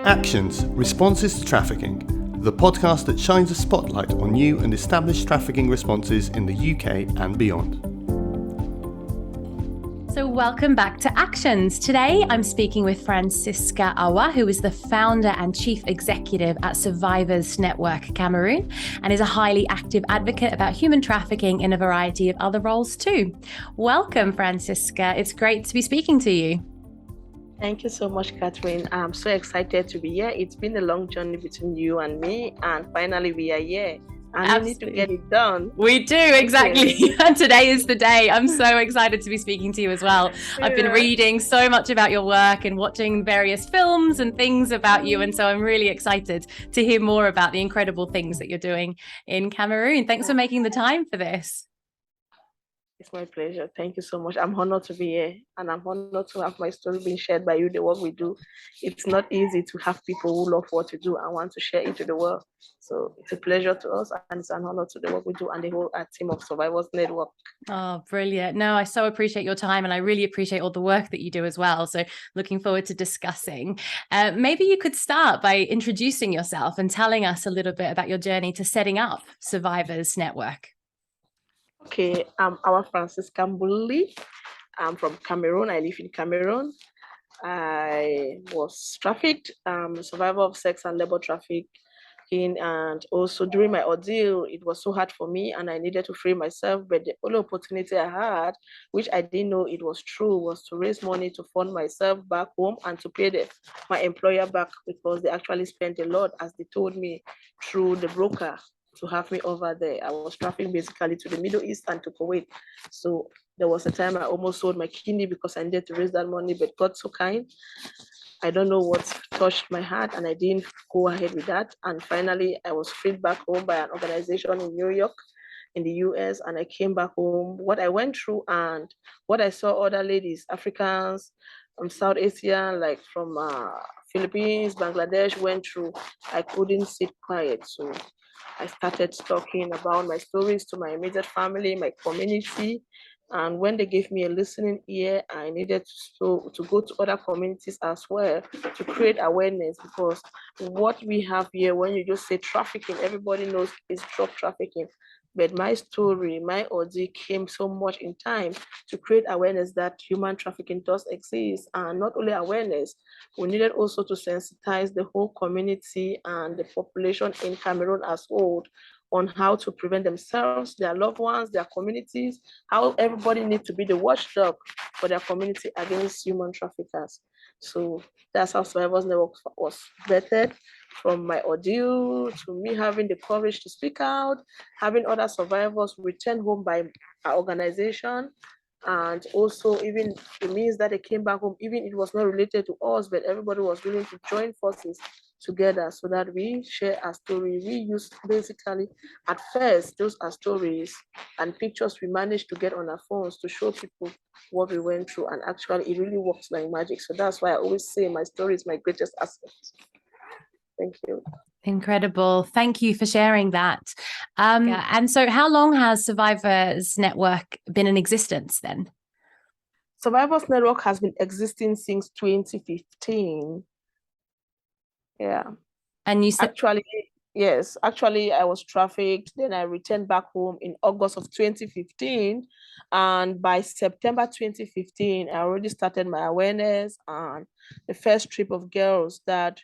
Actions, Responses to Trafficking, the podcast that shines a spotlight on new and established trafficking responses in the UK and beyond. So welcome back to Actions. Today I'm speaking with Francisca Awah, who is the founder and chief executive at Survivors Network Cameroon and is a highly active advocate about human trafficking in a variety of other roles too. Welcome, Francisca. It's great to be speaking to you. Thank you so much, Kathryn. I'm so excited to be here. It's been a long journey between you and me, and finally we are here. And we need to get it done. We do, exactly. And today is the day. I'm so excited to be speaking to you as well. I've been reading so much about your work and watching various films and things about you. And so I'm really excited to hear more about the incredible things that you're doing in Cameroon. Thanks for making the time for this. It's my pleasure. Thank you so much. I'm honored to be here, and I'm honored to have my story being shared by you, the work we do. It's not easy to have people who love what we do and want to share it to the world. So it's a pleasure to us, and it's an honor to the work we do and the whole team of Survivors Network. Oh, brilliant. No, I so appreciate your time, and I really appreciate all the work that you do as well. So looking forward to discussing. Maybe you could start by introducing yourself and telling us a little bit about your journey to setting up Survivors Network. Okay, I'm Francisca Mbuli. I'm from Cameroon. I live in Cameroon. I was trafficked, survivor of sex and labor trafficking, and also during my ordeal, it was so hard for me and I needed to free myself. But the only opportunity I had, which I didn't know it was true, was to raise money to fund myself back home and to pay my employer back, because they actually spent a lot, as they told me, through the broker to have me over there. I was trafficking basically to the Middle East and to Kuwait. So there was a time I almost sold my kidney because I needed to raise that money, but God so kind. I don't know what touched my heart and I didn't go ahead with that. And finally, I was freed back home by an organization in New York, in the US, and I came back home. What I went through and what I saw other ladies, Africans, South Asian, like from Philippines, Bangladesh, went through, I couldn't sit quiet. So I started talking about my stories to my immediate family, my community. And when they gave me a listening ear, I needed to go to other communities as well to create awareness, because what we have here, when you just say trafficking, everybody knows it's drug trafficking. But my story, my ordeal came so much in time to create awareness that human trafficking does exist. And not only awareness, we needed also to sensitize the whole community and the population in Cameroon as whole on how to prevent themselves, their loved ones, their communities, how everybody needs to be the watchdog for their community against human traffickers. So that's how Survivors Network was vetted, from my ordeal to me having the courage to speak out, having other survivors returned home by our organization. And also even it means that they came back home, even it was not related to us, but everybody was willing to join forces together so that we share our story. We use basically at first those are stories and pictures we managed to get on our phones to show people what we went through, and actually it really works like magic. So that's why I always say my story is my greatest asset. Thank you. Incredible. Thank you for sharing that. And so how long has Survivors Network been in existence then? Survivors Network has been existing since 2015. Yeah. And you said actually I was trafficked, then I returned back home in August of 2015, and by September 2015 I already started my awareness, and the first trip of girls that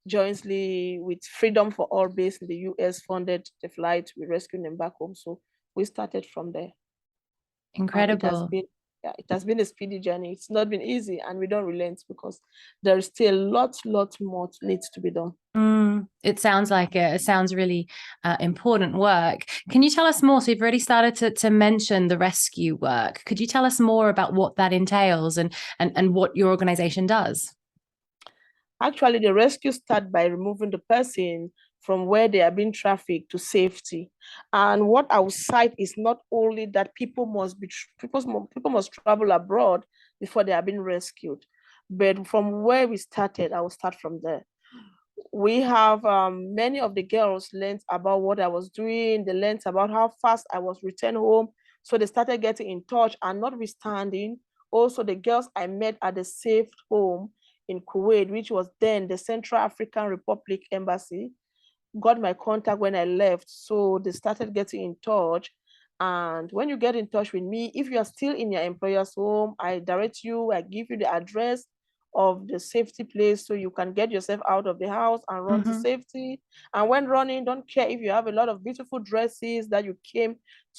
jointly with Freedom for All based in the US funded the flight. We rescued them back home. So we started from there. Incredible. It has been a speedy journey. It's not been easy, and we don't relent because there is still lots more needs to be done. It sounds like it. It sounds really important work. Can you tell us more? So you've already started to mention the rescue work. Could you tell us more about what that entails and what your organization does? Actually, the rescue starts by removing the person from where they are being trafficked to safety. And what I will cite is not only that people must travel abroad before they are being rescued, but from where we started, I will start from there. We have many of the girls learned about what I was doing. They learned about how fast I was returned home. So they started getting in touch, and notwithstanding, also the girls I met at the safe home in Kuwait, which was then the Central African Republic Embassy, got my contact when I left. So they started getting in touch. And when you get in touch with me, if you are still in your employer's home, I direct you, I give you the address of the safety place so you can get yourself out of the house and run to safety. And when running, don't care if you have a lot of beautiful dresses that you came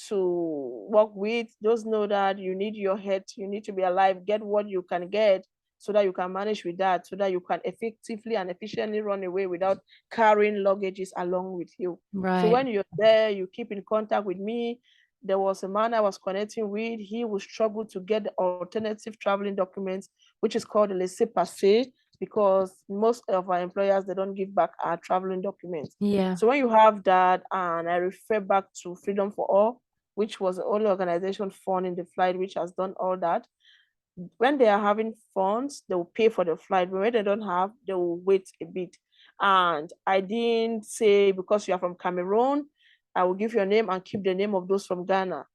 to work with, just know that you need your head, you need to be alive, get what you can get so that you can manage with that, so that you can effectively and efficiently run away without carrying luggages along with you. Right. So when you're there, you keep in contact with me. There was a man I was connecting with. He would struggle to get the alternative traveling documents, which is called a laissez-passer, because most of our employers, they don't give back our traveling documents. Yeah. So when you have that, and I refer back to Freedom for All, which was the only organization funding the flight, which has done all that. When they are having funds, they will pay for the flight. But when they don't have, they will wait a bit. And I didn't say, because you are from Cameroon, I will give your name and keep the name of those from Ghana.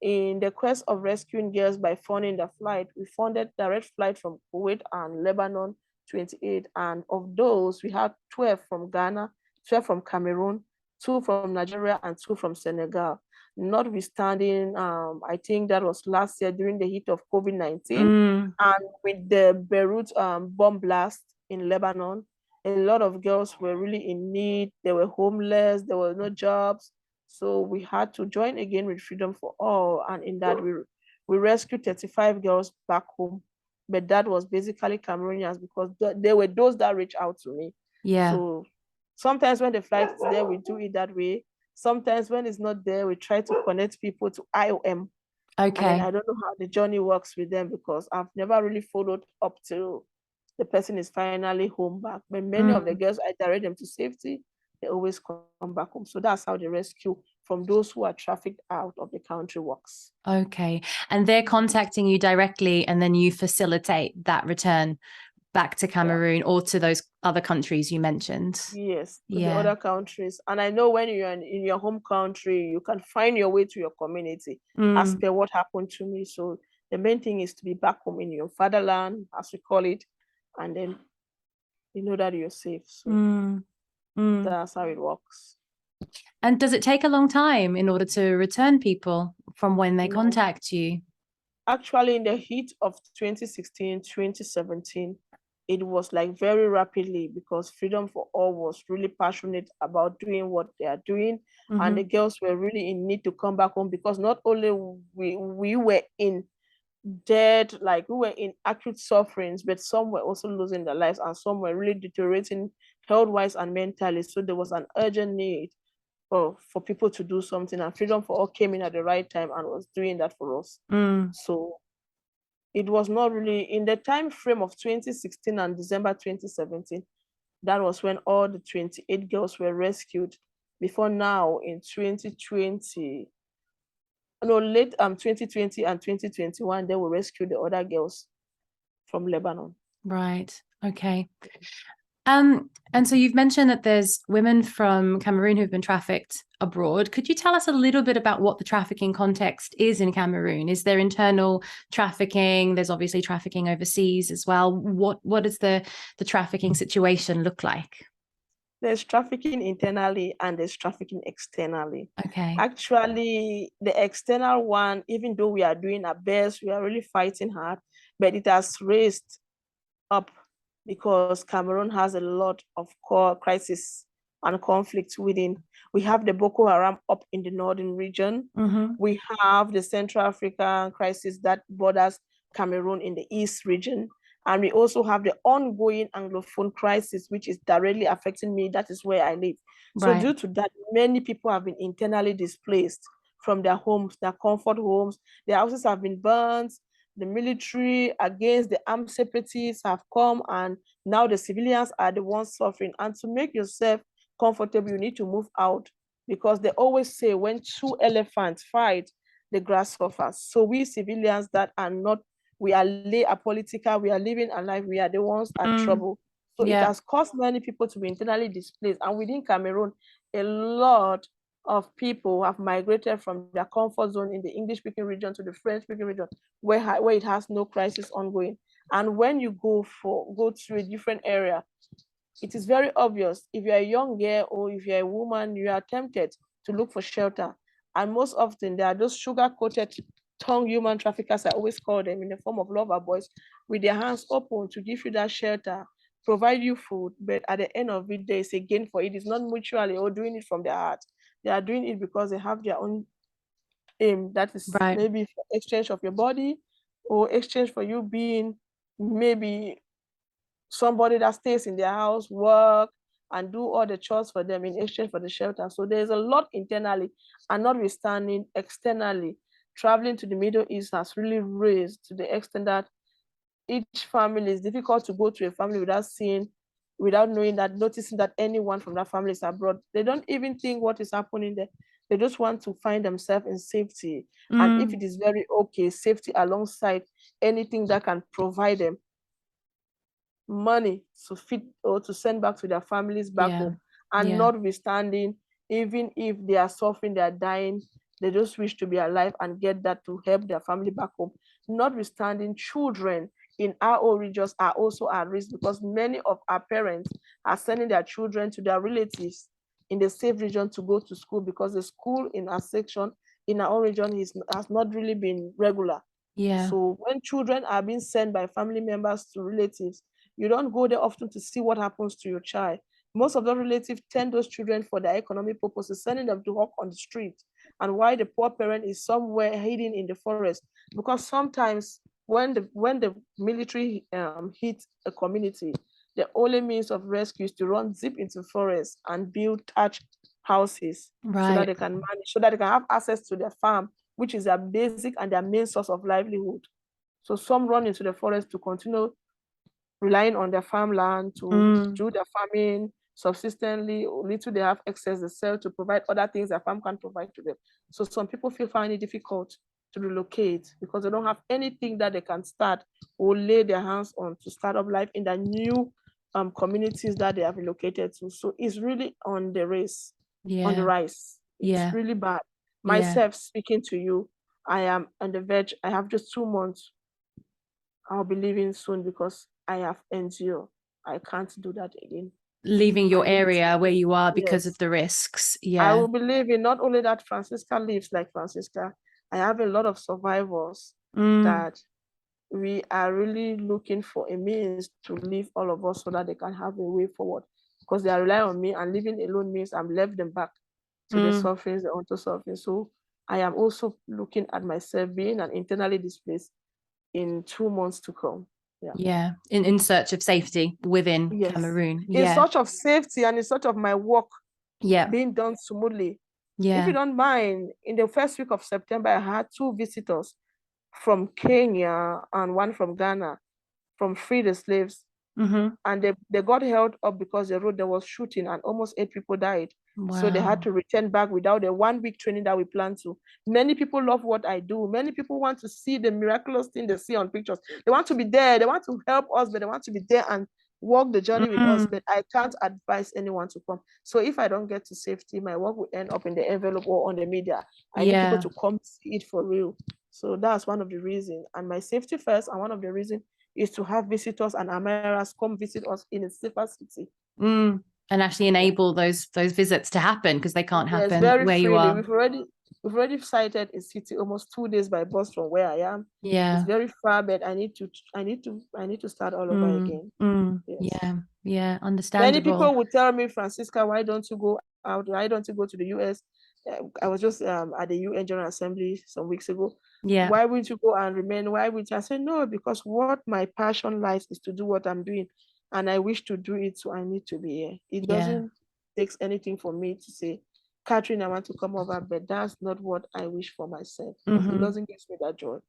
In the quest of rescuing girls by funding the flight, we funded direct flight from Kuwait and Lebanon, 28. And of those, we had 12 from Ghana, 12 from Cameroon, 2 from Nigeria, and 2 from Senegal. Notwithstanding, I think that was last year during the heat of COVID-19, and with the Beirut bomb blast in Lebanon, a lot of girls were really in need. They were homeless, there were no jobs. So we had to join again with Freedom for All. And in that, we rescued 35 girls back home. But that was basically Cameroonians, because they were those that reached out to me. Yeah. So sometimes when the flight is there, we do it that way. Sometimes when it's not there, we try to connect people to IOM. Okay. And I don't know how the journey works with them, because I've never really followed up till the person is finally home back. But many of the girls, I direct them to safety. They always come back home. So that's how the rescue from those who are trafficked out of the country works. Okay. And they're contacting you directly, and then you facilitate that return back to Cameroon or to those other countries you mentioned. Yes, to the other countries. And I know when you're in your home country, you can find your way to your community as per what happened to me. So the main thing is to be back home in your fatherland, as we call it, and then you know that you're safe. So that's how it works. And does it take a long time in order to return people from when they contact you? Actually, in the heat of 2016, 2017, it was like very rapidly, because Freedom for All was really passionate about doing what they are doing. And the girls were really in need to come back home, because not only we were in dead, like we were in acute sufferings, but some were also losing their lives, and some were really deteriorating health-wise and mentally. So there was an urgent need for people to do something, and Freedom for All came in at the right time and was doing that for us. So it was not really in the time frame of 2016 and December 2017. That was when all the 28 girls were rescued. Before now, in 2020, no, late 2020 and 2021, they will rescue the other girls from Lebanon. Right. Okay. And so you've mentioned that there's women from Cameroon who've been trafficked abroad. Could you tell us a little bit about what the trafficking context is in Cameroon? Is there internal trafficking? There's obviously trafficking overseas as well. What does the trafficking situation look like? There's trafficking internally and there's trafficking externally. Okay. Actually, the external one, even though we are doing our best, we are really fighting hard, but it has raised up because Cameroon has a lot of core crisis and conflicts within. We have the Boko Haram up in the northern region. We have the Central African crisis that borders Cameroon in the east region. And we also have the ongoing Anglophone crisis, which is directly affecting me. That is where I live. So due to that, many people have been internally displaced from their homes, their comfort homes. Their houses have been burnt. The military against the armed separatists have come, and now the civilians are the ones suffering. And to make yourself comfortable, you need to move out, because they always say when two elephants fight, the grass suffers. So we civilians that are not, we are lay apolitical, we are living a life, we are the ones at trouble. So it has caused many people to be internally displaced. And within Cameroon, a lot of people have migrated from their comfort zone in the English-speaking region to the French-speaking region, where it has no crisis ongoing. And when you go to a different area, it is very obvious. If you're a young girl or if you're a woman, you are tempted to look for shelter. And most often, there are those sugar-coated tongue human traffickers, I always call them, in the form of lover boys, with their hands open to give you that shelter, provide you food, but at the end of it, there is a gain for it. It's not mutually or doing it from their heart. They are doing it because they have their own aim. That is Right. maybe for exchange of your body, or exchange for you being maybe somebody that stays in their house, work, and do all the chores for them in exchange for the shelter. So there's a lot internally, and notwithstanding externally, traveling to the Middle East has really raised to the extent that each family is difficult to go to a family without knowing that, noticing that anyone from that family is abroad. They don't even think what is happening there. They just want to find themselves in safety. And if it is very okay, safety alongside anything that can provide them money to feed or to send back to their families back home. And notwithstanding, even if they are suffering, they are dying, they just wish to be alive and get that to help their family back home. Notwithstanding, children in our own regions are also at risk, because many of our parents are sending their children to their relatives in the safe region to go to school, because the school in our section, in our own region, has not really been regular. So when children are being sent by family members to relatives, you don't go there often to see what happens to your child. Most of the relatives tend those children for their economic purposes, sending them to work on the street. And why the poor parent is somewhere hidden in the forest, because sometimes when the military hits a community, the only means of rescue is to run zip into forest and build thatched houses, so that they can manage, so that they can have access to their farm, which is their basic and their main source of livelihood. So some run into the forest to continue relying on their farmland to do their farming subsistently. Little they have excess, they sell to provide other things that farm can provide to them. So some people find it difficult to relocate because they don't have anything that they can start or lay their hands on to start up life in the new communities that they have relocated to. So it's really on the rise. It's really bad. Myself speaking to you, I am on the verge. I have just 2 months. I'll be leaving soon because I have endured. I can't do that again. Leaving your area where you are because of the risks. I will be leaving. Not only that, Francisca lives like Francisca. I have a lot of survivors that we are really looking for a means to leave all of us so that they can have a way forward, because they are relying on me, and living alone means I'm left them back to the surface, the onto surface. So I am also looking at myself being an internally displaced in 2 months to come. In search of safety within Cameroon. In search of safety and in search of my work being done smoothly. If you don't mind, in the first week of September, I had 2 visitors from Kenya and one from Ghana, from Free the Slaves. And they got held up because there was shooting and almost 8 people died. So they had to return back without the 1-week training that we planned to. Many people love what I do. Many people want to see the miraculous thing they see on pictures. They want to be there. They want to help us, but they want to be there and walk the journey with us. But I can't advise anyone to come. So if I don't get to safety, my work will end up in the envelope or on the media. I need people to come see it for real. So that's one of the reasons. And my safety first, and one of the reasons is to have visitors and Amaras come visit us in a safer city. And actually enable those visits to happen, because they can't happen where freely. You are. We've already sighted a city almost 2 days by bus from where I am. It's very far, but I need to start all over again. Understandable. Many people would tell me, Francisca, why don't you go out? Why don't you go to the US? I was just at the UN General Assembly some weeks ago. Why would you go and remain? Why would you? I said, no, because what my passion lies is to do what I'm doing. And I wish to do it, so I need to be here. It doesn't take anything for me to say, Kathryn, I want to come over, but that's not what I wish for myself. It doesn't give me that joy.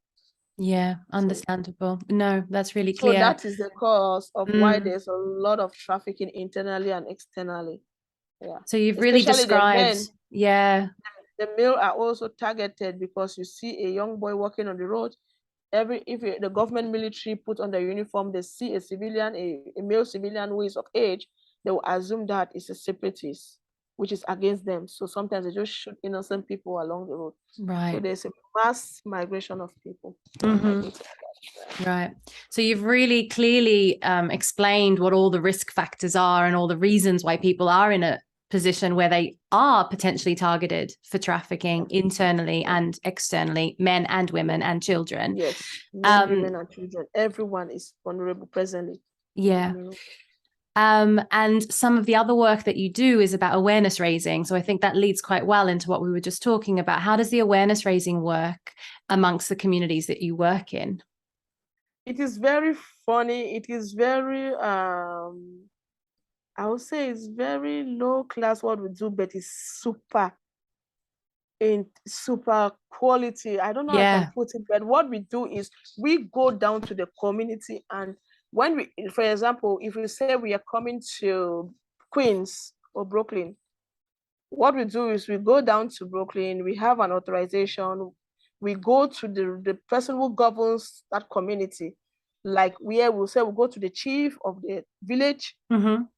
Understandable. No, that's really clear. So that is the cause of why there's a lot of trafficking internally and externally. So you've really described, the male are also targeted, because you see a young boy walking on the road. The government military put on the uniform, they see a civilian, a male civilian who is of age, they will assume that it's a separatist, which is against them. So sometimes they just shoot innocent people along the road. So there's a mass migration of people. Right. So you've really clearly explained what all the risk factors are and all the reasons why people are in a position where they are potentially targeted for trafficking internally and externally, men and women and children. Yes, men, women, and children. Everyone is vulnerable presently. Yeah. And some of the other work that you do is about awareness raising. So I think that leads quite well into what we were just talking about. How does the awareness raising work amongst the communities that you work in? It is very funny. It is very, I would say it's very low class what we do, but it's super quality. I don't know how I can put it, but what we do is we go down to the community, and when we, for example, if we say we are coming to Queens or Brooklyn, what we do is we go down to Brooklyn, we have an authorization, we go to the person who governs that community, like where we'll say we'll go to the chief of the village,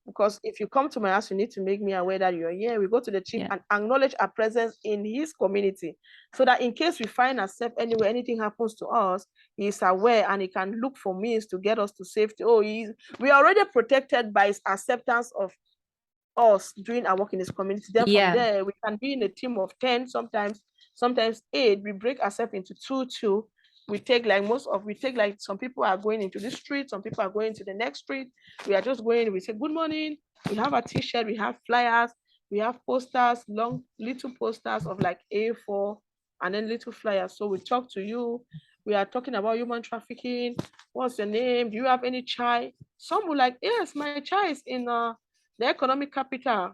because if you come to my house, you need to make me aware that you're here. We go to the chief and acknowledge our presence in his community, so that in case we find ourselves anywhere, anything happens to us, he's aware and he can look for means to get us to safety. Oh, we are already protected by his acceptance of us doing our work in this community. Then from there, we can be in a team of 10, sometimes 8. We break ourselves into two. We take like some people are going into this street, some people are going to the next street. We are just going, we say good morning. We have a t-shirt, we have flyers, we have posters, long little posters of like A4 and then little flyers. So we talk to you. We are talking about human trafficking. What's your name? Do you have any child? Some will like, yes, my child is in the economic capital.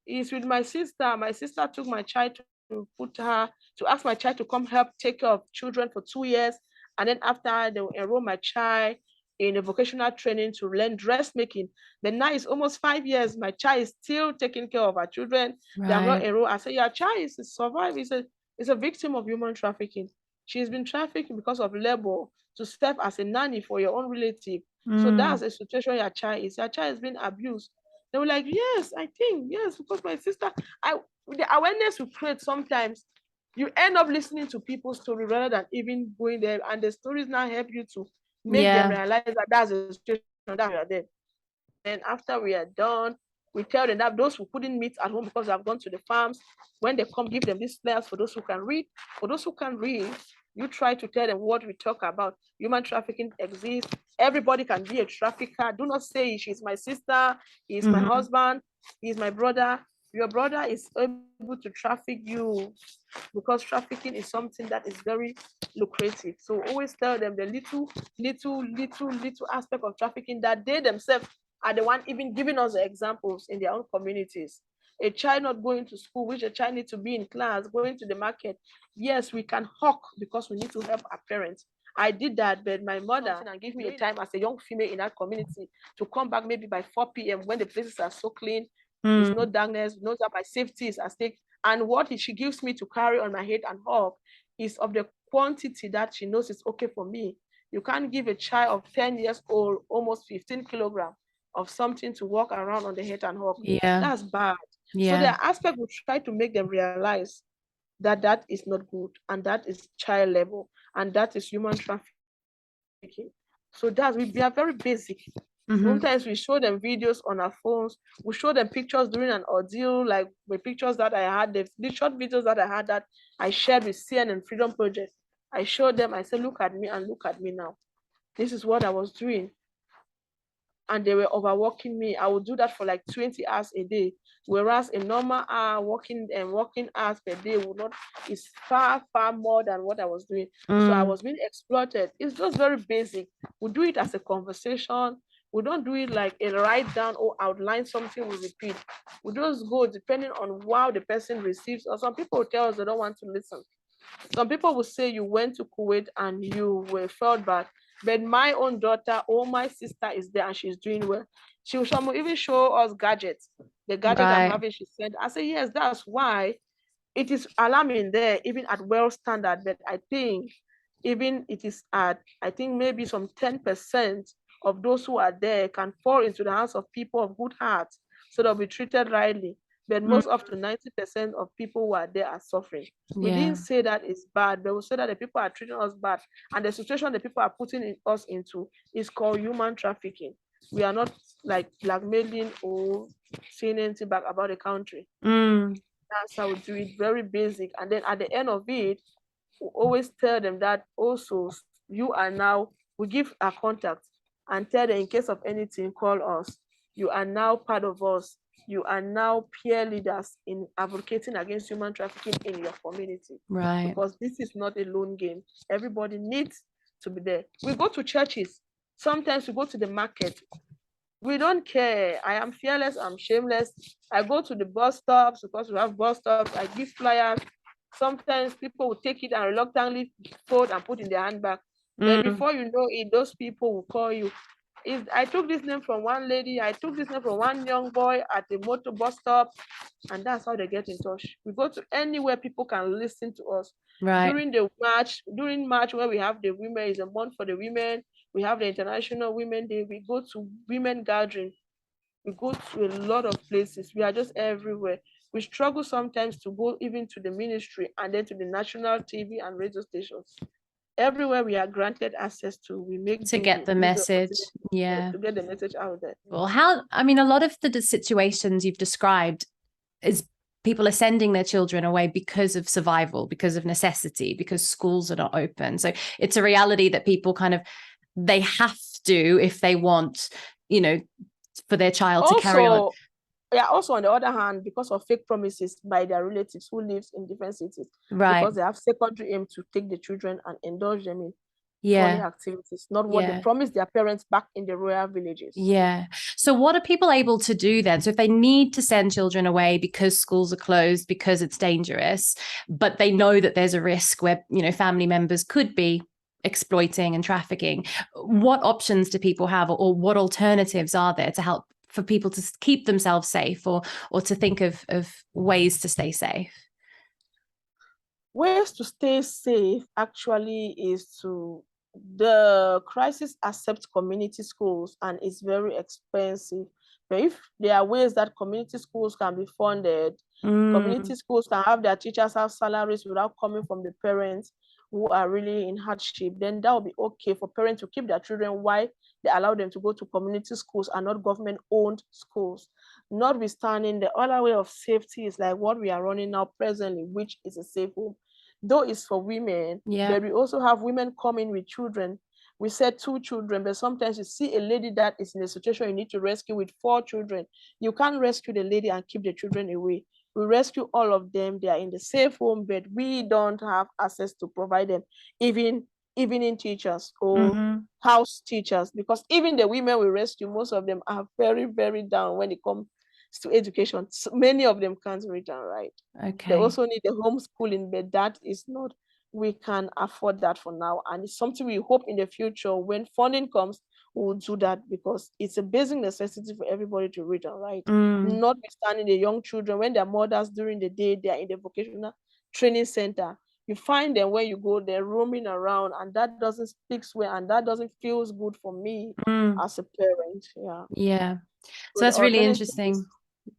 Is with my sister. My sister took my child to ask my child to come help take care of children for 2 years. And then after, they will enroll my child in a vocational training to learn dressmaking. But now it's almost 5 years. My child is still taking care of our children. Right. They are not enrolled. I say, your child is a survivor. Is a victim of human trafficking. She's been trafficked because of labor to serve as a nanny for your own relative. So that's a situation your child is. Your child has been abused. They were like, yes, I think, yes, because my sister, the awareness we create sometimes, you end up listening to people's story rather than even going there. And the stories now help you to make them realize that that's the situation that we are there. Then after we are done, we tell them that those who couldn't meet at home because they've gone to the farms, when they come, give them these flyers for those who can read. For those who can read, you try to tell them what we talk about. Human trafficking exists. Everybody can be a trafficker. Do not say she's my sister, he's my husband, he's my brother. Your brother is able to traffic you because trafficking is something that is very lucrative. So always tell them the little aspect of trafficking that they themselves are the one even giving us the examples in their own communities. A child not going to school, which a child needs to be in class, going to the market. Yes, we can hawk because we need to help our parents. I did that, but my mother and give me a time as a young female in that community to come back maybe by 4 p.m. when the places are so clean, there's no darkness, knows that my safety is at stake. And what she gives me to carry on my head and hawk is of the quantity that she knows is okay for me. You can't give a child of 10 years old almost 15 kilograms of something to walk around on the head and hawk. That's bad. So the aspect we try to make them realize that that is not good, and that is child labor, and that is human trafficking. So that's, we are very basic. Sometimes we show them videos on our phones. We show them pictures during an ordeal, like the pictures that I had, the short videos that I had that I shared with CNN Freedom Project. I showed them, I said, look at me and look at me now. This is what I was doing. And they were overworking me. I would do that for like 20 hours a day, whereas a normal working hours per day would not, is far more than what I was doing. So I was being exploited. It's just very basic. We do it as a conversation. We don't do it like a write down or outline something we repeat. We just go depending on how the person receives. Or some people tell us they don't want to listen. Some people will say you went to Kuwait and you were felt bad. But my own daughter or my sister is there and she's doing well. She will even show us gadgets. The gadget I'm having, she said. I say, yes, that's why it is alarming there, even at world standard. But I think even it is at, I think maybe some 10% of those who are there can fall into the hands of people of good heart, so they'll be treated rightly. but most up to 90% of people who are there are suffering. We didn't say that it's bad, but we say that the people are treating us bad, and the situation the people are putting us into is called human trafficking. We are not like blackmailing or saying anything back about the country. That's how we do it, very basic. And then at the end of it, we always tell them that also you are now, we give our contact and tell them in case of anything, call us. You are now part of us. You are now peer leaders in advocating against human trafficking in your community. Right. Because this is not a lone game. Everybody needs to be there. We go to churches. Sometimes we go to the market. We don't care. I am fearless. I'm shameless. I go to the bus stops because we have bus stops. I give flyers. Sometimes people will take it and reluctantly fold and put in their handbag. But before you know it, those people will call you. I took this name from one lady. I took this name from one young boy at the motor bus stop. And that's how they get in touch. We go to anywhere people can listen to us. Right. During March, where we have the women, is a month for the women. We have the International Women Day. We go to women gathering. We go to a lot of places. We are just everywhere. We struggle sometimes to go even to the ministry and then to the national TV and radio stations. Everywhere we are granted access to, we make to get the message. To get the message out there. Well, a lot of the situations you've described is people are sending their children away because of survival, because of necessity, because schools are not open. So it's a reality that people they have to, if they want, for their child to carry on. Yeah, also on the other hand, because of fake promises by their relatives who lives in different cities. Right. Because they have secondary aim to take the children and indulge them in funny activities, not what they promised their parents back in the rural villages. Yeah. So what are people able to do then? So if they need to send children away because schools are closed, because it's dangerous, but they know that there's a risk where, family members could be exploiting and trafficking, what options do people have, or what alternatives are there to help for people to keep themselves safe, or to think of ways to stay safe? Ways to stay safe actually is the crisis accepts community schools and it's very expensive. But if there are ways that community schools can be funded, community schools can have their teachers have salaries without coming from the parents who are really in hardship, then that will be okay for parents to keep their children while they allow them to go to community schools and not government-owned schools. Notwithstanding, the other way of safety is like what we are running now presently, which is a safe home. Though it's for women, but we also have women coming with children. We said 2 children, but sometimes you see a lady that is in a situation you need to rescue with 4 children. You can't rescue the lady and keep the children away. We rescue all of them. They are in the safe home, but we don't have access to provide them even evening teachers or house teachers, because even the women we rescue, most of them are very, very down when it comes to education. So many of them can't read and write. Okay. They also need the homeschooling, but that is not, we can afford that for now. And it's something we hope in the future when funding comes, we'll do that, because it's a basic necessity for everybody to read and write. Notwithstanding the young children, when their mothers during the day, they are in the vocational training center. You find them when you go, they're roaming around, and that doesn't speak well, and that doesn't feel good for me as a parent. Yeah. So that's really interesting.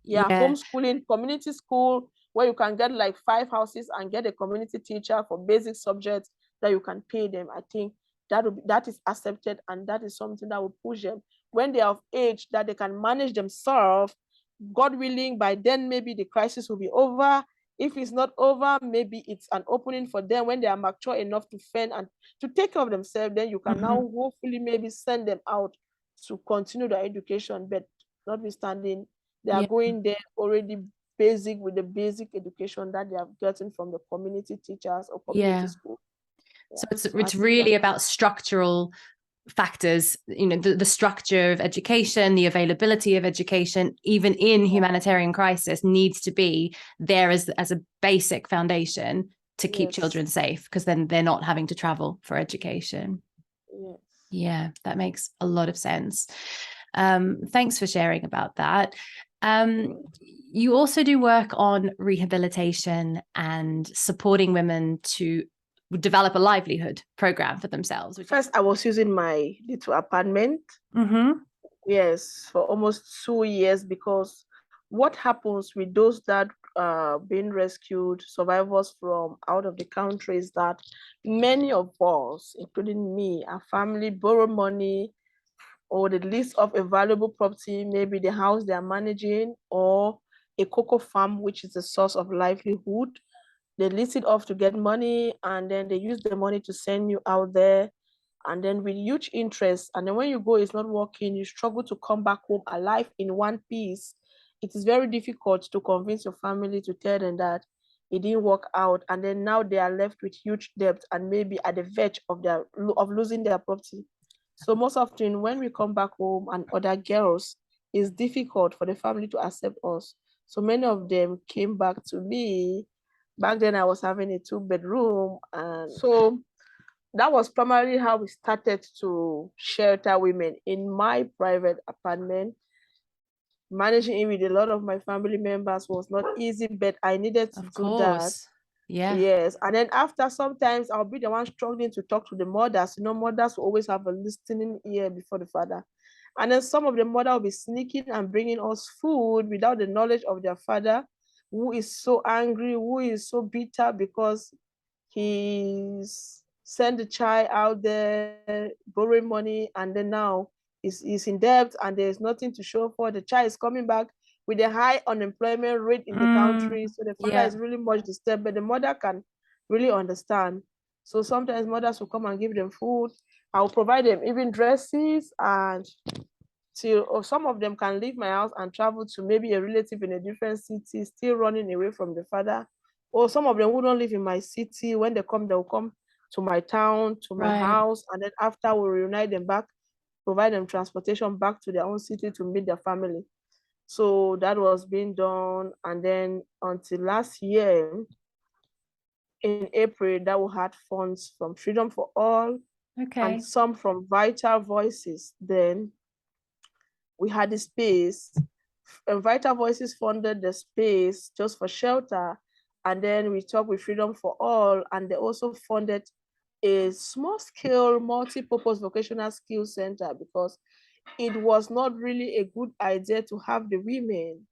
Homeschooling, community school, where you can get like 5 houses and get a community teacher for basic subjects that you can pay them. I think that is accepted, and that is something that will push them when they are of age that they can manage themselves. God willing, by then maybe the crisis will be over. If it's not over, maybe it's an opening for them when they are mature enough to fend and to take care of themselves. Then you can now hopefully maybe send them out to continue their education. But notwithstanding, they are going there already basic with the basic education that they have gotten from the community teachers or community school. So it's really about structural factors, the structure of education, the availability of education, even in humanitarian crisis, needs to be there as a basic foundation to keep children safe, because then they're not having to travel for education. Yeah, that makes a lot of sense. Thanks for sharing about that. You also do work on rehabilitation and supporting women to develop a livelihood program for themselves. First, I was using my little apartment. Yes, for almost 2 years, because what happens with those that being rescued, survivors from out of the country, is that many of us, including me, our family, borrow money or the lease of a valuable property, maybe the house they are managing or a cocoa farm, which is a source of livelihood. They lease it off to get money, and then they use the money to send you out there, and then with huge interest. And then when you go, it's not working, you struggle to come back home alive in one piece. It is very difficult to convince your family to tell them that it didn't work out. And then now they are left with huge debt and maybe at the verge of losing their property. So most often when we come back home and other girls, it's difficult for the family to accept us. So many of them came back to me. Back then I was having a 2-bedroom, and so that was primarily how we started to shelter women in my private apartment. Managing it with a lot of my family members was not easy, but I needed to do that. Yeah. Yes. And then after, sometimes I'll be the one struggling to talk to the mothers. You know, mothers will always have a listening ear before the father. And then some of the mother will be sneaking and bringing us food without the knowledge of their father, who is so angry, who is so bitter because he's sent the child out there borrowing money, and then now he's in debt and there's nothing to show for. The child is coming back with a high unemployment rate in the country. So the father is really much disturbed, but the mother can really understand. So sometimes mothers will come and give them food. I'll provide them even dresses, and or some of them can leave my house and travel to maybe a relative in a different city, still running away from the father. Or some of them who don't live in my city, when they come, they'll come to my town, to my house, and then after we reunite them back, provide them transportation back to their own city to meet their family. So that was being done. And then until last year, in April, that we had funds from Freedom for All, and some from Vital Voices. Then we had the space. Vital Voices funded the space just for shelter. And then we talked with Freedom for All, and they also funded a small-scale, multi-purpose vocational skills center, because it was not really a good idea to have the women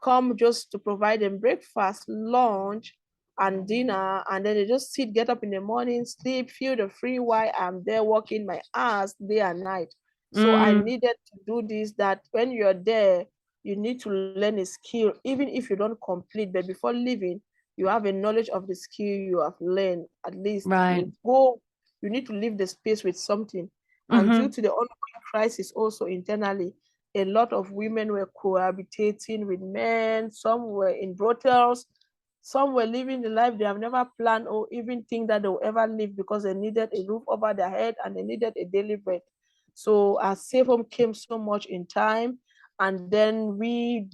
come just to provide them breakfast, lunch, and dinner, and then they just get up in the morning, sleep, feel the free while I'm there working my ass day and night. So I needed to do this, that when you're there, you need to learn a skill, even if you don't complete, but before leaving, you have a knowledge of the skill you have learned. At least you need to leave the space with something. And due to the ongoing crisis also internally, a lot of women were cohabitating with men. Some were in brothels. Some were living the life they have never planned or even think that they will ever live, because they needed a roof over their head and they needed a daily bread. So our safe home came so much in time. And then we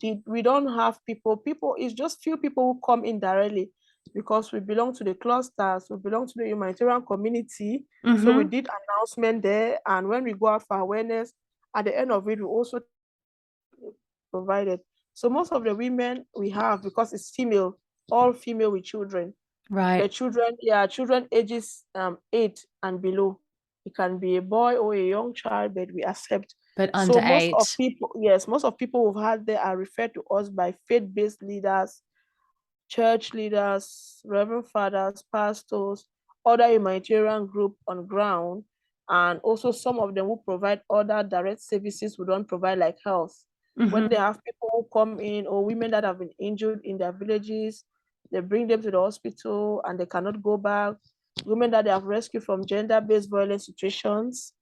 don't have people. It's just few people who come in directly, because we belong to the clusters, we belong to the humanitarian community. So we did announcement there. And when we go out for awareness, at the end of it, we also provided. So most of the women we have, because it's female, all female with children. The children ages 8 and below. It can be a boy or a young child, but we accept. But under 8. Most of people we've had there are referred to us by faith-based leaders, church leaders, reverend fathers, pastors, other humanitarian group on ground, and also some of them will provide other direct services we don't provide, like health. When they have people who come in, or women that have been injured in their villages, they bring them to the hospital and they cannot go back. Women that they have rescued from gender-based violence situations,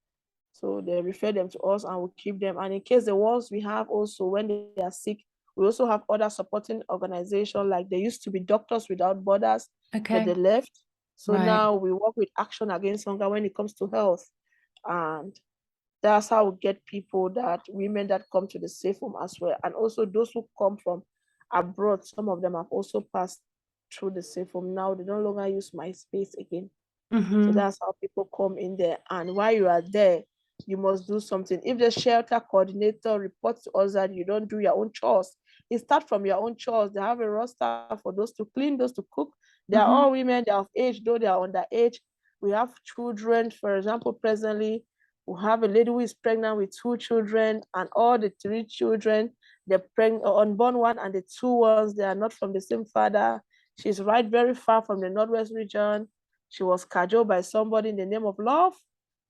so they refer them to us and we keep them. And in case the ones we have also, when they are sick, we also have other supporting organizations, like there used to be Doctors Without Borders, but they left. So now we work with Action Against Hunger when it comes to health. And that's how we get women that come to the safe home as well. And also those who come from abroad, some of them have also passed through the safe home. Now they no longer use my space again. So that's how people come in there. And while you are there, you must do something. If the shelter coordinator reports to us that you don't do your own chores, it starts from your own chores. They have a roster for those to clean, those to cook. They are all women, they are of age, though they are underage. We have children, for example, presently, we have a lady who is pregnant with 2 children, and all the 3 children, the unborn one and the two ones, they are not from the same father. She's right very far from the Northwest region. She was cajoled by somebody in the name of love,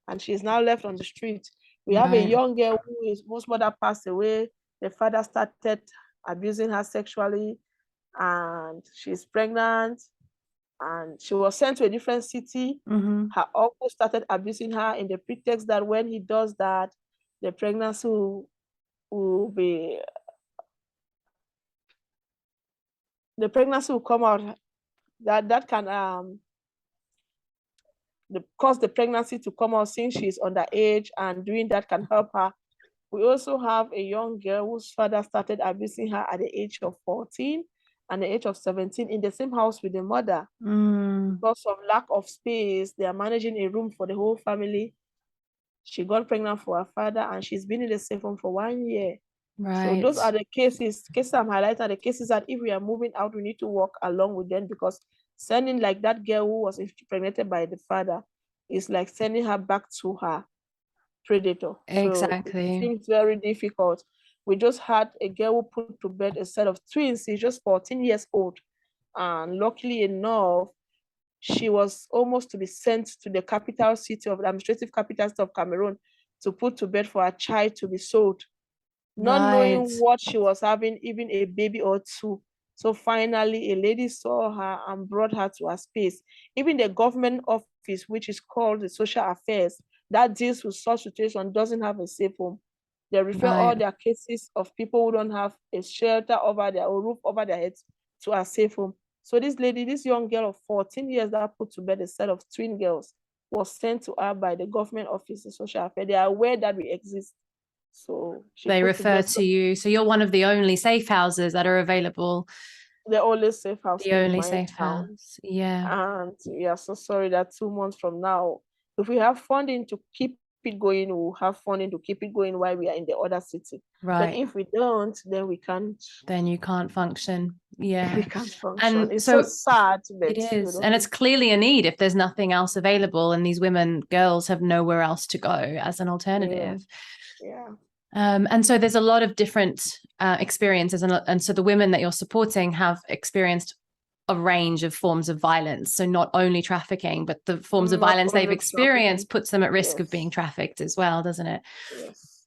and she's now left on the street. We have a young girl whose mother passed away. The father started abusing her sexually, and she's pregnant, and she was sent to a different city. Her uncle started abusing her in the pretext that when he does that, the pregnancy will come out. That can cause the pregnancy to come out since she's underage, and doing that can help her. We also have a young girl whose father started abusing her at the age of 14 and the age of 17 in the same house with the mother. Because of lack of space, they are managing a room for the whole family. She got pregnant for her father, and she's been in the same home for 1 year. So those are the cases I'm highlighting, the cases that if we are moving out, we need to work along with them, because sending like that girl who was impregnated by the father is like sending her back to her predator. Exactly. So it seems very difficult. We just had a girl who put to bed a set of twins. She's just 14 years old. And luckily enough, she was almost to be sent to the capital city of the administrative capital city of Cameroon to put to bed for her child to be sold, not knowing what she was having, even a baby or two. So finally, a lady saw her and brought her to her space. Even the government office, which is called the Social Affairs, that deals with such situation, doesn't have a safe home. They refer all their cases of people who don't have a shelter over their or roof over their heads to a safe home. So this lady, this young girl of 14 years that put to bed a set of twin girls, was sent to her by the government office, the Social Affairs. They are aware that we exist. So they refer to you. So you're one of the only safe houses that are available. The only safe house. The only safe house. Yeah. And we are so sorry that 2 months from now, if we have funding to keep it going, we'll have funding to keep it going while we are in the other city. But if we don't, then we can't. Then you can't function. Yeah. We can't function. And it's so sad. But it is. And it's clearly a need if there's nothing else available, and these girls have nowhere else to go as an alternative. Yeah. And so there's a lot of different experiences, and so the women that you're supporting have experienced a range of forms of violence. So not only trafficking, but the forms of violence they've experienced puts them at risk of being trafficked as well, doesn't it? Yes.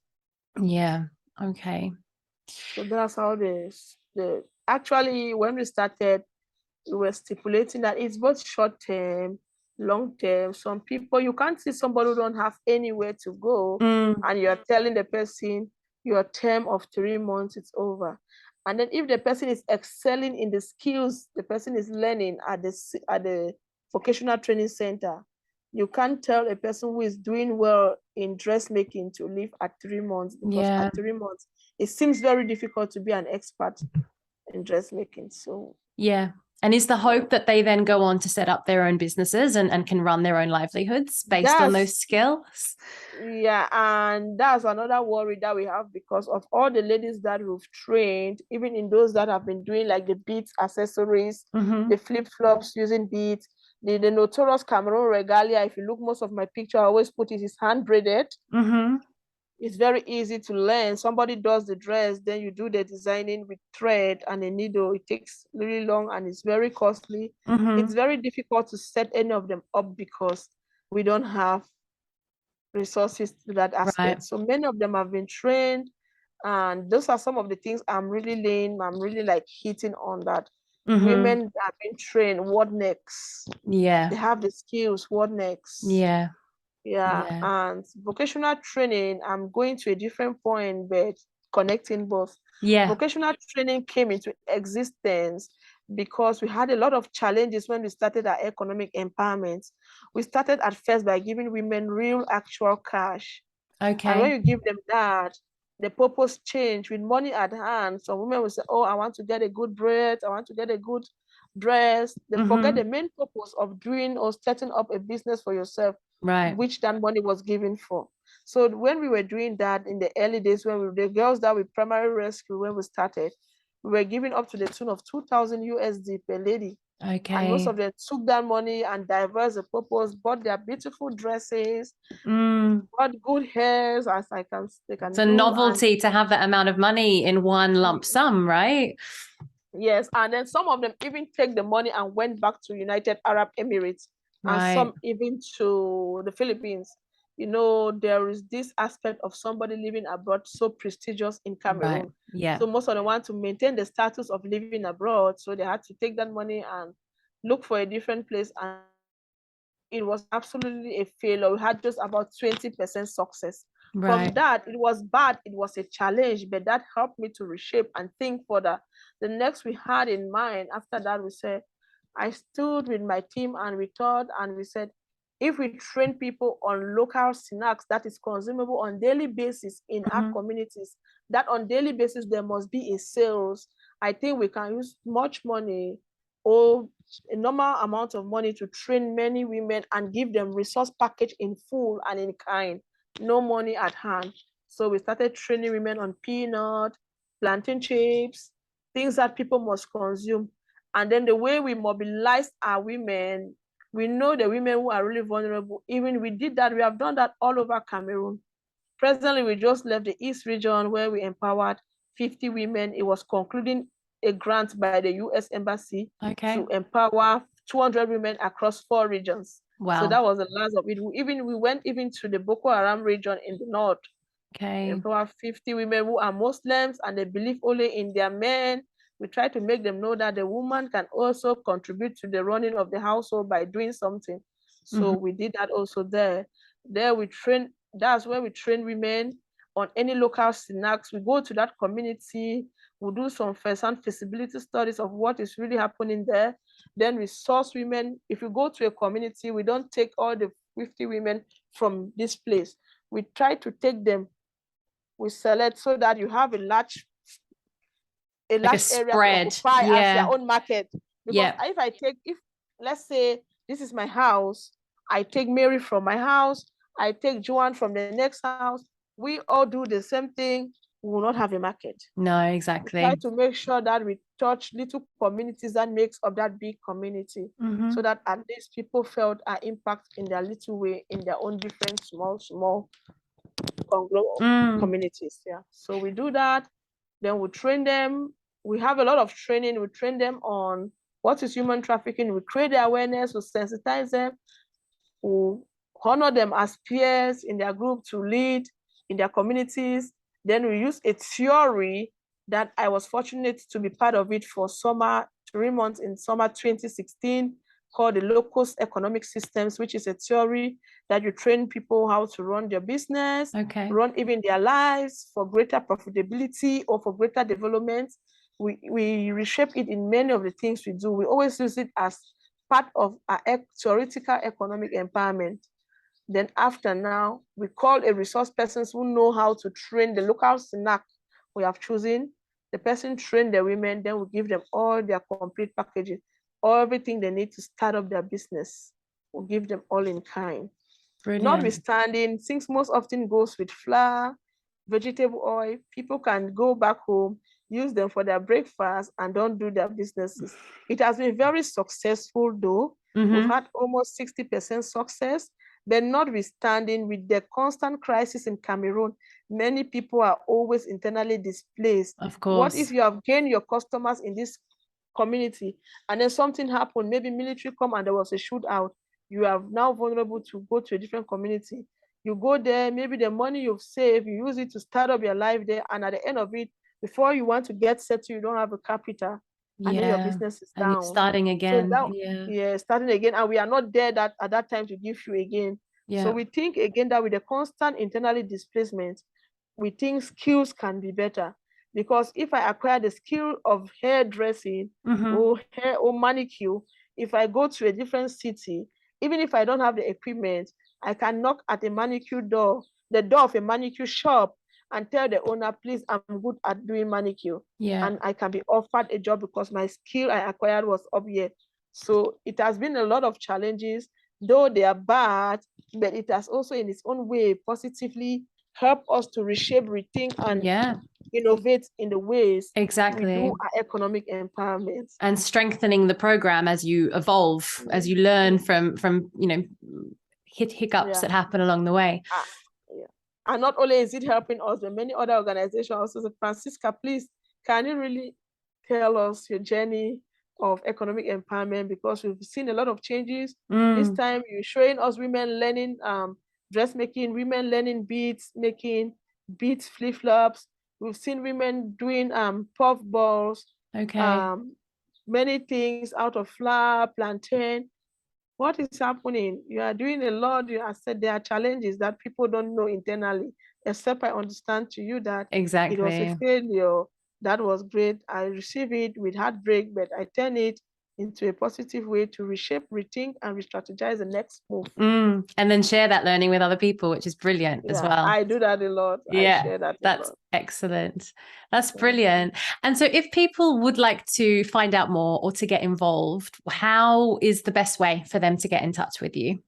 Yeah. Okay. So that's how actually, when we started, we were stipulating that it's both short term, long term. Some people, you can't see somebody who don't have anywhere to go, and you're telling the person your term of 3 months is over. And then if the person is excelling in the skills the person is learning at the vocational training center, you can't tell a person who is doing well in dressmaking to leave at 3 months, because at 3 months it seems very difficult to be an expert in dressmaking. So yeah. And is the hope that they then go on to set up their own businesses and can run their own livelihoods based on those skills? Yeah, and that's another worry that we have, because of all the ladies that we've trained, even in those that have been doing like the beads accessories, the flip-flops using beads, the notorious Cameroon regalia. If you look, most of my picture, I always put it is hand braided. It's very easy to learn. Somebody does the dress, then you do the designing with thread and a needle. It takes really long and it's very costly. It's very difficult to set any of them up because we don't have resources to that aspect. So many of them have been trained, and those are some of the things I'm really like hitting on, that women have been trained. What next? Yeah. They have the skills. What next? Yeah. And vocational training, I'm going to a different point, but connecting both. Vocational training came into existence because we had a lot of challenges when we started our economic empowerment. We started at first by giving women real actual cash. And when you give them that, the purpose changed. With money at hand, some women will say, oh, I want to get a good bread, I want to get a good dress. They forget the main purpose of doing or setting up a business for yourself, which that money was given for. So when we were doing that in the early days, when the girls that we primary rescue, when we started, we were giving up to the tune of 2,000 USD per lady. Okay. And most of them took that money and diverse the purpose, bought their beautiful dresses, bought good hairs as they can It's a do. novelty to have that amount of money in one lump sum, right? Yes, and then some of them even take the money and went back to United Arab Emirates, and some even to the Philippines. You know, there is this aspect of somebody living abroad so prestigious in Cameroon. Right. Yeah. So most of them want to maintain the status of living abroad, so they had to take that money and look for a different place. And it was absolutely a failure. We had just about 20% success. Right. From that, it was bad. It was a challenge, but that helped me to reshape and think further. The next we had in mind after that, we said, I stood with my team and we thought and we said, if we train people on local snacks that is consumable on daily basis in our communities, that on daily basis there must be a sales. I think we can use much money or a normal amount of money to train many women and give them resource package in full and in kind, no money at hand. So we started training women on peanut, plantain chips, things that people must consume. And then the way we mobilize our women, we know the women who are really vulnerable. Even we did that, we have done that all over Cameroon. Presently, we just left the East region where we empowered 50 women. It was concluding a grant by the US Embassy to empower 200 women across 4 regions. Wow. So that was the last of it. We went even to the Boko Haram region in the north. Empower 50 women who are Muslims and they believe only in their men. We try to make them know that the woman can also contribute to the running of the household by doing something. So we did that also there. There we train, that's where we train women on any local snacks. We go to that community, we do some first-hand feasibility studies of what is really happening there. Then we source women. If you go to a community, we don't take all the 50 women from this place. We try to take them, we select so that you have a large area to occupy as your own market. Because if let's say this is my house, I take Mary from my house, I take Joanne from the next house, we all do the same thing, we will not have a market. No, exactly. We try to make sure that we touch little communities that makes up that big community, so that at least people felt our impact in their little way, in their own different small communities. Yeah. So we do that. Then we train them. We have a lot of training. We train them on what is human trafficking. We create the awareness, we sensitize them, we honor them as peers in their group to lead in their communities. Then we use a theory that I was fortunate to be part of it for 3 months in summer 2016, called the Locus Economic Systems, which is a theory that you train people how to run their business, run even their lives for greater profitability or for greater development. We reshape it in many of the things we do. We always use it as part of our theoretical economic empowerment. Then after now, we call a resource persons who know how to train the local snack we have chosen. The person train the women, then we give them all their complete packages, everything they need to start up their business. We'll give them all in kind. Brilliant. Notwithstanding, things most often goes with flour, vegetable oil. People can go back home, use them for their breakfast and don't do their businesses. It has been very successful though. We've had almost 60% success, but notwithstanding, with the constant crisis in Cameroon, many people are always internally displaced. Of course. What if you have gained your customers in this community and then something happened, maybe military come and there was a shootout, you are now vulnerable to go to a different community. You go there, maybe the money you've saved, you use it to start up your life there, and at the end of it, before you want to get settled, you don't have a capital, and then your business is down. And you're starting again. So starting again, and we are not there that at that time to give you again. So we think again that with the constant internally displacement, we think skills can be better. Because if I acquire the skill of hairdressing or hair or manicure, if I go to a different city, even if I don't have the equipment, I can knock at a manicure door, the door of a manicure shop, and tell the owner, please, I'm good at doing manicure. And I can be offered a job because my skill I acquired was up here. So it has been a lot of challenges, though they are bad, but it has also in its own way positively help us to reshape, rethink, and innovate in the ways we do our economic empowerment. And strengthening the program as you evolve, as you learn from hiccups that happen along the way. And not only is it helping us, but many other organizations also say, Francisca, please, can you really tell us your journey of economic empowerment? Because we've seen a lot of changes. This time you're showing us women learning dressmaking, women learning beads making, beads flip-flops. We've seen women doing puff balls, many things out of flour, plantain. What is happening? You are doing a lot. I said there are challenges that people don't know internally, except I understand to you that it was a failure. That was great. I receive it with heartbreak, but I turn it into a positive way to reshape, rethink, and re-strategize the next move. And then share that learning with other people, which is brilliant as well. I do that a lot. I share that that's excellent. That's brilliant. And so if people would like to find out more or to get involved, how is the best way for them to get in touch with you?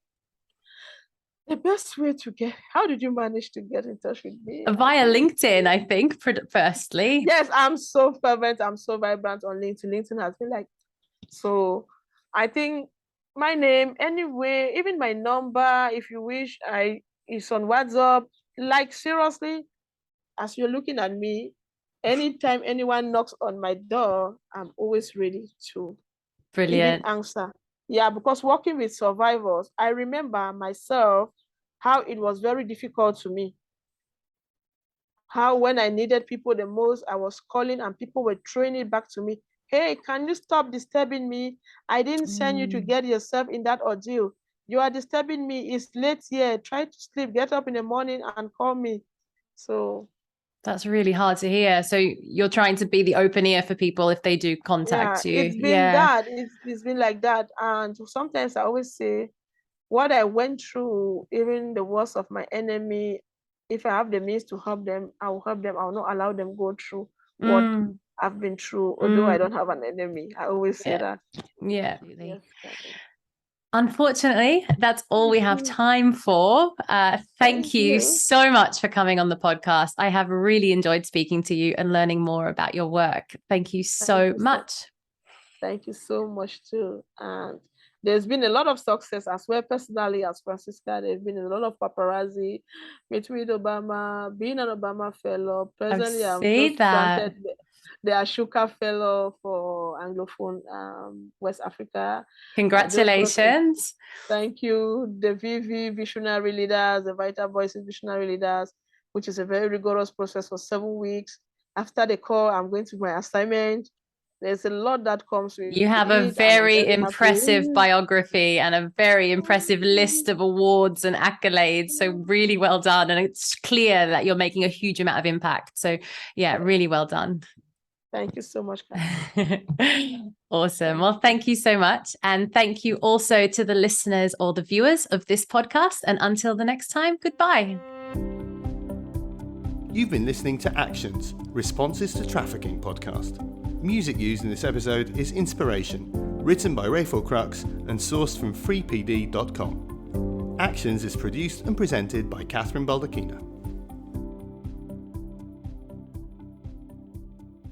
The best way to how did you manage to get in touch with me? Via LinkedIn, I think, firstly. Yes, I'm so fervent. I'm so vibrant on LinkedIn. LinkedIn has been like, so I think my name, anyway, even my number, if you wish, it's on WhatsApp. Like, seriously, as you're looking at me, anytime anyone knocks on my door, I'm always ready to even answer. Yeah, because working with survivors, I remember myself, how it was very difficult to me. How when I needed people the most, I was calling and people were throwing it back to me. Hey, can you stop disturbing me? I didn't send you to get yourself in that ordeal. You are disturbing me. It's late here. Try to sleep. Get up in the morning and call me. So that's really hard to hear. So you're trying to be the open ear for people if they do contact you. It's been that. It's been like that. And sometimes I always say, what I went through, even the worst of my enemy, if I have the means to help them, I will help them. I will not allow them go through what I've been through, although I don't have an enemy. I always say that. Yeah. Unfortunately, that's all we have time for. Thank you so much for coming on the podcast. I have really enjoyed speaking to you and learning more about your work. Thank you so much. Thank you so much too. And there's been a lot of success as well, personally, as Francisca. There's been a lot of paparazzi, meet with Obama, being an Obama fellow. Presently, I've just granted the Ashoka Fellow for Anglophone West Africa. Congratulations. Thank you. The VV Visionary Leaders, the Vital Voices Visionary Leaders, which is a very rigorous process for 7 weeks. After the call, I'm going to my assignment. There's a lot that comes with it. You have a very impressive biography and a very impressive list of awards and accolades. So really well done. And it's clear that you're making a huge amount of impact. So yeah, really well done. Thank you so much. Awesome. Well, thank you so much. And thank you also to the listeners or the viewers of this podcast. And until the next time, goodbye. You've been listening to Actions, Responses to Trafficking podcast. Music used in this episode is Inspiration, written by Rayful Crux and sourced from freepd.com. Actions is produced and presented by Kathryn Baldacchino.